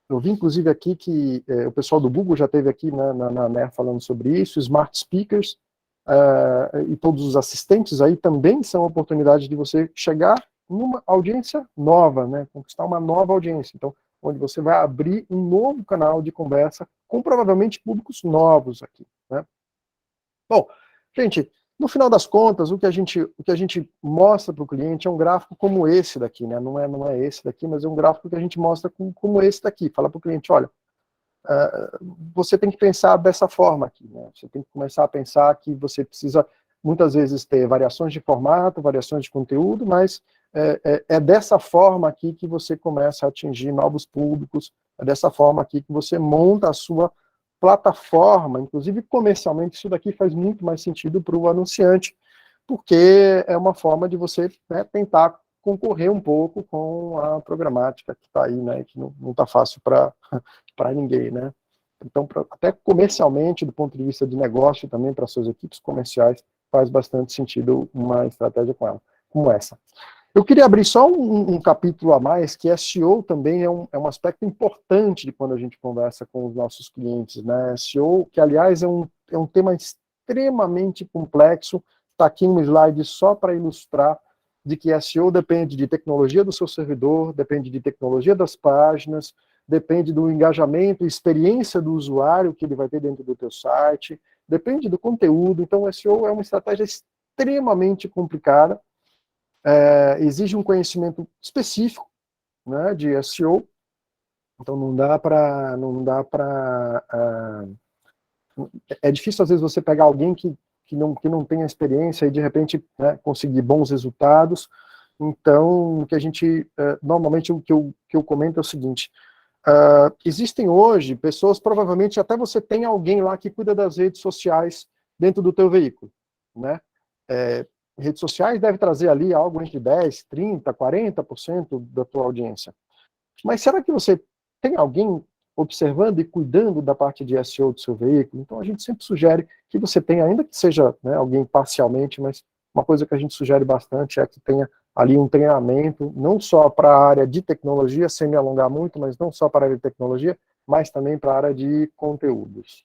Eu vi, inclusive, aqui que o pessoal do Google já esteve aqui na NER falando sobre isso, Smart Speakers, e todos os assistentes aí também são oportunidades de você chegar numa audiência nova, né, conquistar uma nova audiência. Então, onde você vai abrir um novo canal de conversa com provavelmente públicos novos aqui, né? Bom, gente, no final das contas, o que a gente mostra para o cliente é um gráfico como esse daqui, né? Não é esse daqui, mas é um gráfico que a gente mostra como esse daqui. Fala para o cliente, olha, você tem que pensar dessa forma aqui, né? Você tem que começar a pensar que você precisa, muitas vezes, ter variações de formato, variações de conteúdo, mas é dessa forma aqui que você começa a atingir novos públicos, é dessa forma aqui que você monta a sua plataforma, inclusive comercialmente, isso daqui faz muito mais sentido para o anunciante, porque é uma forma de você, né, tentar concorrer um pouco com a programática que está aí, né, que não está fácil para ninguém, né. Então, até comercialmente, do ponto de vista de negócio também, para suas equipes comerciais, faz bastante sentido uma estratégia como essa. Eu queria abrir só um capítulo a mais, que SEO também é um aspecto importante de quando a gente conversa com os nossos clientes, né? SEO, que aliás é um tema extremamente complexo, está aqui um slide só para ilustrar de que SEO depende de tecnologia do seu servidor, depende de tecnologia das páginas, depende do engajamento, experiência do usuário que ele vai ter dentro do teu site, depende do conteúdo. Então, o SEO é uma estratégia extremamente complicada, exige um conhecimento específico, né, de SEO, então não dá para é difícil às vezes você pegar alguém que não tenha experiência e de repente, né, conseguir bons resultados. Então, o que a gente normalmente o que eu comento é o seguinte: existem hoje pessoas, provavelmente até você tem alguém lá que cuida das redes sociais dentro do teu veículo, né? redes sociais deve trazer ali algo entre 10, 30, 40% da tua audiência. Mas será que você tem alguém observando e cuidando da parte de SEO do seu veículo? Então a gente sempre sugere que você tenha, ainda que seja, né, alguém parcialmente, mas uma coisa que a gente sugere bastante é que tenha ali um treinamento, não só para a área de tecnologia, sem me alongar muito, mas não só para a área de tecnologia, mas também para a área de conteúdos.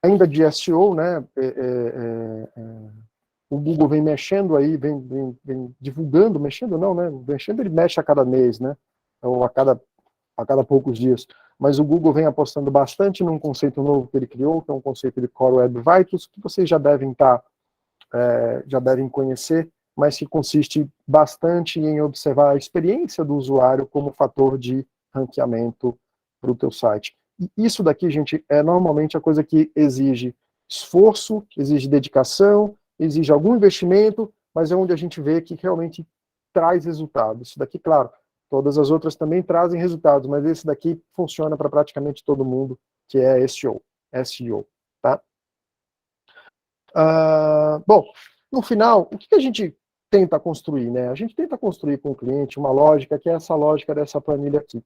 Ainda de SEO, né, o Google vem mexendo aí, vem divulgando, mexendo não, né, mexendo ele mexe a cada mês, né, ou a cada poucos dias, mas o Google vem apostando bastante num conceito novo que ele criou, que é um conceito de Core Web Vitals, que vocês já devem já devem conhecer, mas que consiste bastante em observar a experiência do usuário como fator de ranqueamento para o teu site. E isso daqui, gente, é normalmente a coisa que exige esforço, exige dedicação, exige algum investimento, mas é onde a gente vê que realmente traz resultados. Isso daqui, claro, todas as outras também trazem resultados, mas esse daqui funciona para praticamente todo mundo, que é SEO, tá? Bom, no final, o que a gente tenta construir, né? A gente tenta construir com o cliente uma lógica que é essa lógica dessa planilha aqui.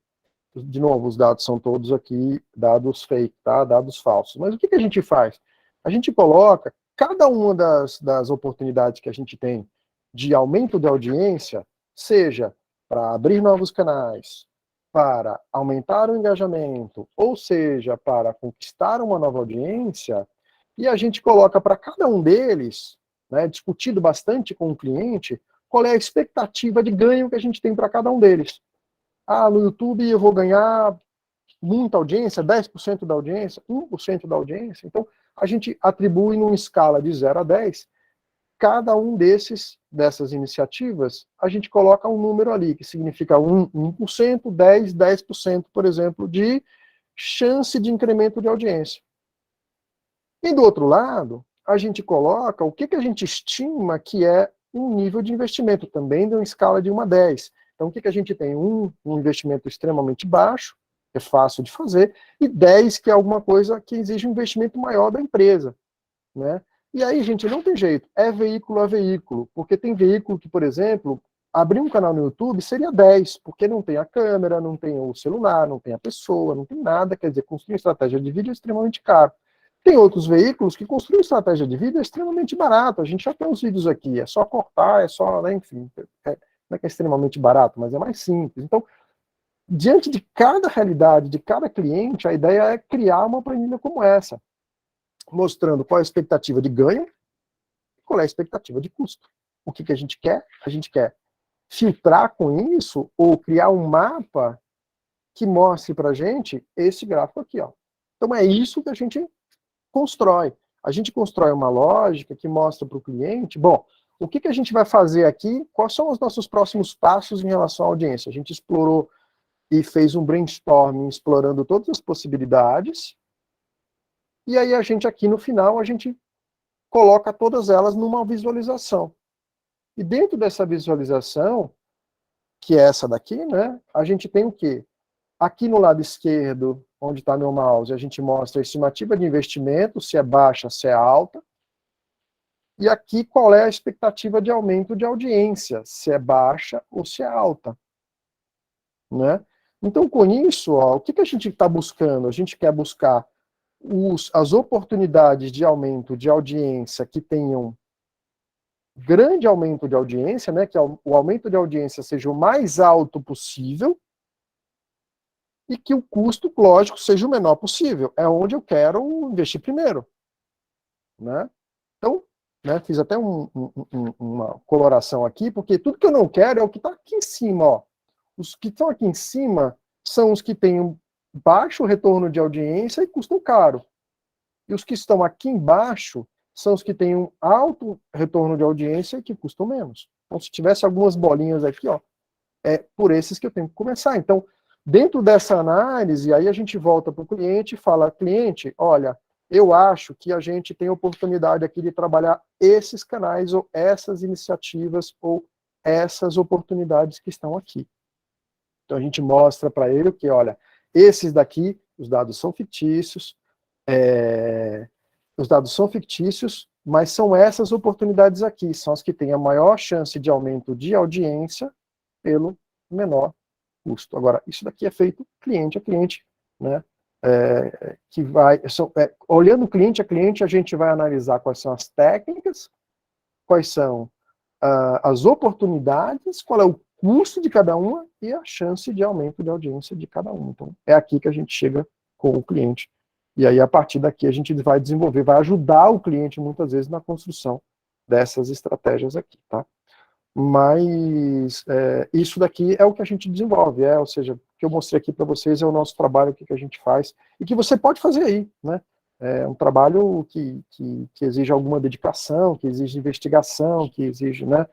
De novo, os dados são todos aqui dados fake, tá? Dados falsos. Mas o que a gente faz? A gente coloca cada uma das oportunidades que a gente tem de aumento de audiência, seja para abrir novos canais, para aumentar o engajamento, ou seja, para conquistar uma nova audiência, e a gente coloca para cada um deles, né, discutido bastante com o cliente, qual é a expectativa de ganho que a gente tem para cada um deles. No YouTube eu vou ganhar muita audiência, 10% da audiência, 1% da audiência. Então, a gente atribui numa escala de 0 a 10, cada um dessas iniciativas, a gente coloca um número ali, que significa 1%, 10%, 10%, por exemplo, de chance de incremento de audiência. E do outro lado, a gente coloca o que a gente estima que é um nível de investimento, também de uma escala de 1 a 10. Então, o que a gente tem? Um investimento extremamente baixo, que é fácil de fazer, e 10, que é alguma coisa que exige um investimento maior da empresa, né? E aí, gente, não tem jeito, é veículo a veículo, porque tem veículo que, por exemplo, abrir um canal no YouTube seria 10, porque não tem a câmera, não tem o celular, não tem a pessoa, não tem nada, quer dizer, construir estratégia de vídeo é extremamente caro. Tem outros veículos que construir estratégia de vídeo é extremamente barato, a gente já tem os vídeos aqui, é só cortar, é só, né, enfim, não é que é extremamente barato, mas é mais simples. Então, diante de cada realidade, de cada cliente, a ideia é criar uma planilha como essa, mostrando qual é a expectativa de ganho e qual é a expectativa de custo. O que a gente quer? A gente quer filtrar com isso ou criar um mapa que mostre para a gente esse gráfico aqui, ó. Então é isso que a gente constrói. A gente constrói uma lógica que mostra para o cliente, bom, o que a gente vai fazer aqui, quais são os nossos próximos passos em relação à audiência. A gente explorou e fez um brainstorming explorando todas as possibilidades, e aí a gente aqui no final, a gente coloca todas elas numa visualização. E dentro dessa visualização, que é essa daqui, né, a gente tem o quê? Aqui no lado esquerdo, onde está meu mouse, a gente mostra a estimativa de investimento, se é baixa, se é alta. E aqui qual é a expectativa de aumento de audiência, se é baixa ou se é alta. Né? Então, com isso, ó, o que a gente está buscando? A gente quer buscar as oportunidades de aumento de audiência que tenham grande aumento de audiência, né, que o aumento de audiência seja o mais alto possível, e que o custo, lógico, seja o menor possível. É onde eu quero investir primeiro. Né? Então, né, fiz até uma coloração aqui, porque tudo que eu não quero é o que está aqui em cima. Ó. Os que estão aqui em cima são os que têm um baixo retorno de audiência e custam caro. E os que estão aqui embaixo são os que têm um alto retorno de audiência e que custam menos. Então, se tivesse algumas bolinhas aqui, ó, é por esses que eu tenho que começar. Então, dentro dessa análise, aí a gente volta para o cliente e fala, cliente, olha, eu acho que a gente tem oportunidade aqui de trabalhar esses canais, ou essas iniciativas, ou essas oportunidades que estão aqui. Então a gente mostra para ele que, olha, esses daqui, os dados são fictícios, os dados são fictícios, mas são essas oportunidades aqui, são as que têm a maior chance de aumento de audiência pelo menor custo. Agora, isso daqui é feito cliente a cliente, né? Olhando cliente a cliente, a gente vai analisar quais são as técnicas, quais são as oportunidades, qual é o custo de cada uma e a chance de aumento de audiência de cada uma. Então, é aqui que a gente chega com o cliente. E aí, a partir daqui, a gente vai desenvolver, vai ajudar o cliente, muitas vezes, na construção dessas estratégias aqui, tá? Mas isso daqui é o que a gente desenvolve, ou seja, o que eu mostrei aqui para vocês é o nosso trabalho, o que a gente faz, e que você pode fazer aí, né? É um trabalho que exige alguma dedicação, que exige investigação, que exige, né,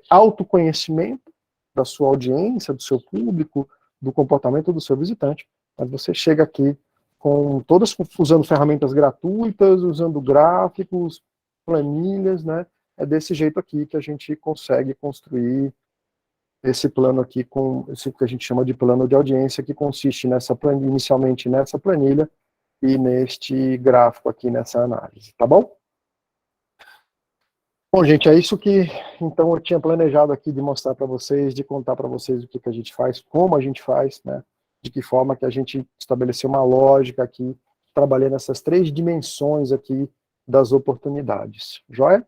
autoconhecimento da sua audiência, do seu público, do comportamento do seu visitante. Mas você chega aqui usando ferramentas gratuitas, usando gráficos, planilhas, né? É desse jeito aqui que a gente consegue construir esse plano aqui, com esse que a gente chama de plano de audiência, que consiste inicialmente nessa planilha e neste gráfico aqui, nessa análise, tá bom? Bom, gente, é isso que, então, eu tinha planejado aqui de mostrar para vocês, de contar para vocês o que a gente faz, como a gente faz, né? De que forma que a gente estabeleceu uma lógica aqui, trabalhando essas 3 dimensões aqui das oportunidades, joia?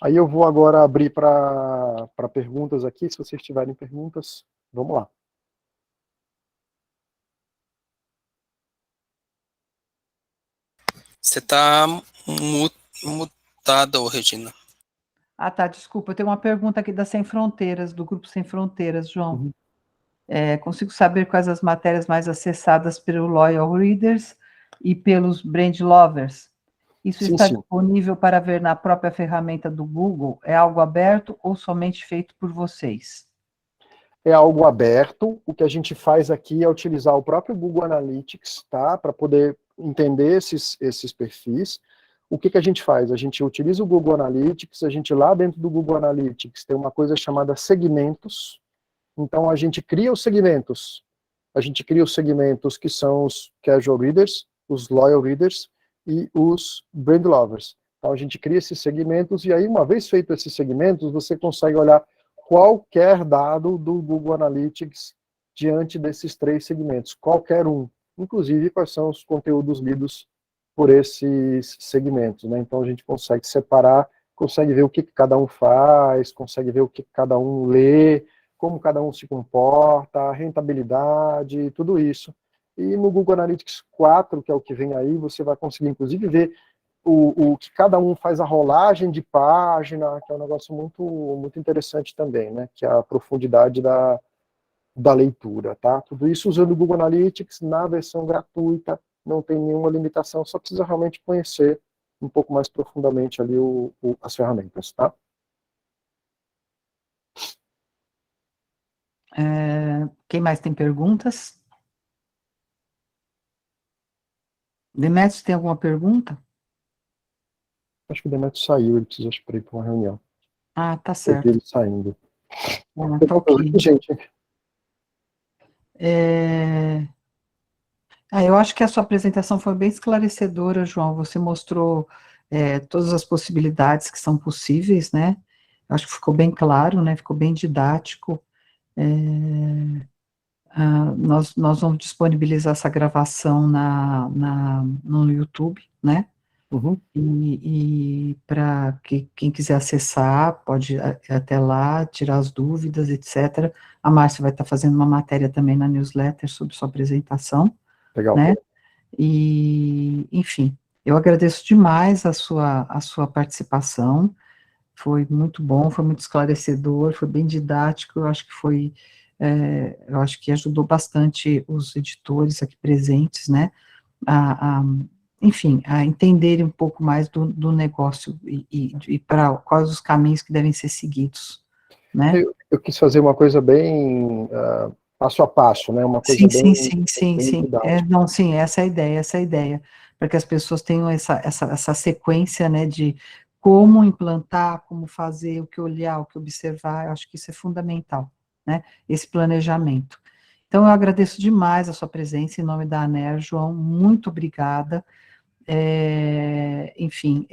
Aí eu vou agora abrir para perguntas aqui, se vocês tiverem perguntas, vamos lá. Você está mutada, Regina. Ah, tá, desculpa, eu tenho uma pergunta aqui da Sem Fronteiras, do Grupo Sem Fronteiras, João. Uhum. Consigo saber quais as matérias mais acessadas pelo Loyal Readers e pelos Brand Lovers? Isso está disponível para ver na própria ferramenta do Google? É algo aberto ou somente feito por vocês? É algo aberto. O que a gente faz aqui é utilizar o próprio Google Analytics, tá? Para poder entender esses perfis. O que a gente faz? A gente utiliza o Google Analytics, a gente lá dentro do Google Analytics tem uma coisa chamada segmentos. Então a gente cria os segmentos. A gente cria os segmentos que são os Casual Readers, os Loyal Readers e os Brand Lovers. Então a gente cria esses segmentos e aí, uma vez feito esses segmentos, você consegue olhar qualquer dado do Google Analytics diante desses 3 segmentos, qualquer um, inclusive quais são os conteúdos lidos por esses segmentos, né? Então a gente consegue separar, consegue ver o que cada um faz, consegue ver o que cada um lê, como cada um se comporta, a rentabilidade, tudo isso. E no Google Analytics 4, que é o que vem aí, você vai conseguir, inclusive, ver o que cada um faz, a rolagem de página, que é um negócio muito, muito interessante também, né? Que é a profundidade da leitura, tá? Tudo isso usando o Google Analytics na versão gratuita, não tem nenhuma limitação, só precisa realmente conhecer um pouco mais profundamente ali as ferramentas, tá? Quem mais tem perguntas? Demetrio, tem alguma pergunta? Acho que o Demetrio saiu, ele precisa ir para uma reunião. Ah, tá certo. Ele saindo. Tá ok. Gente. Eu acho que a sua apresentação foi bem esclarecedora, João. Você mostrou todas as possibilidades que são possíveis, né? Acho que ficou bem claro, né? Ficou bem didático. Nós vamos disponibilizar essa gravação no YouTube, né? Uhum. E para quem quiser acessar, pode ir até lá, tirar as dúvidas, etc. A Márcia vai estar fazendo uma matéria também na newsletter sobre sua apresentação. Legal. Né? E, enfim, eu agradeço demais a sua participação, foi muito bom, foi muito esclarecedor, foi bem didático, eu acho que ajudou bastante os editores aqui presentes, né, enfim, a entenderem um pouco mais do negócio e para quais os caminhos que devem ser seguidos, né. Eu quis fazer uma coisa bem passo a passo, né, uma coisa sim. Sim, essa é a ideia, para que as pessoas tenham essa sequência, né, de como implantar, como fazer, o que olhar, o que observar, eu acho que isso é fundamental, né, esse planejamento. Então, eu agradeço demais a sua presença em nome da ANER, João, muito obrigada, enfim,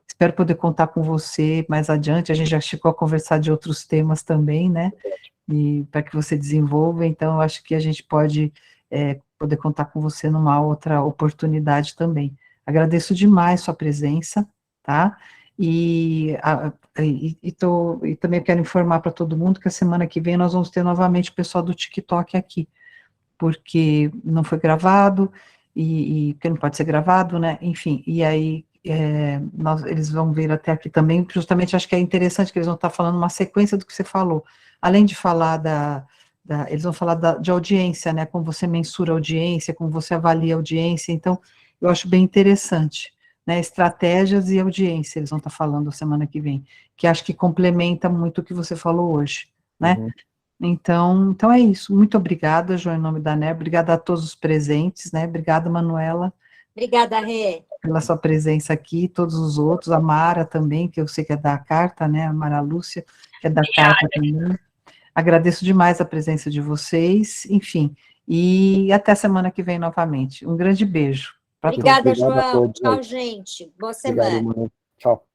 espero poder contar com você mais adiante, a gente já chegou a conversar de outros temas também, né, e para que você desenvolva, então eu acho que a gente pode poder contar com você numa outra oportunidade também. Agradeço demais sua presença, tá? E também quero informar para todo mundo que a semana que vem nós vamos ter novamente o pessoal do TikTok aqui, porque não foi gravado, porque não pode ser gravado, né? Enfim, e aí eles vão vir até aqui também, justamente acho que é interessante que eles vão estar falando uma sequência do que você falou, além de falar eles vão falar de audiência, né, como você mensura a audiência, como você avalia a audiência, então, eu acho bem interessante, né, estratégias e audiência, eles vão estar falando semana que vem, que acho que complementa muito o que você falou hoje, né, Então é isso, muito obrigada, João, em nome da NER, obrigada a todos os presentes, né, obrigada, Manuela. Obrigada, Rê. Pela sua presença aqui, todos os outros, a Mara também, que eu sei que é da carta, né, a Mara Lúcia, que é da carta também. Agradeço demais a presença de vocês, enfim, e até semana que vem novamente. Um grande beijo. Obrigada, João. Tchau, gente. Boa semana. Obrigado, Tchau.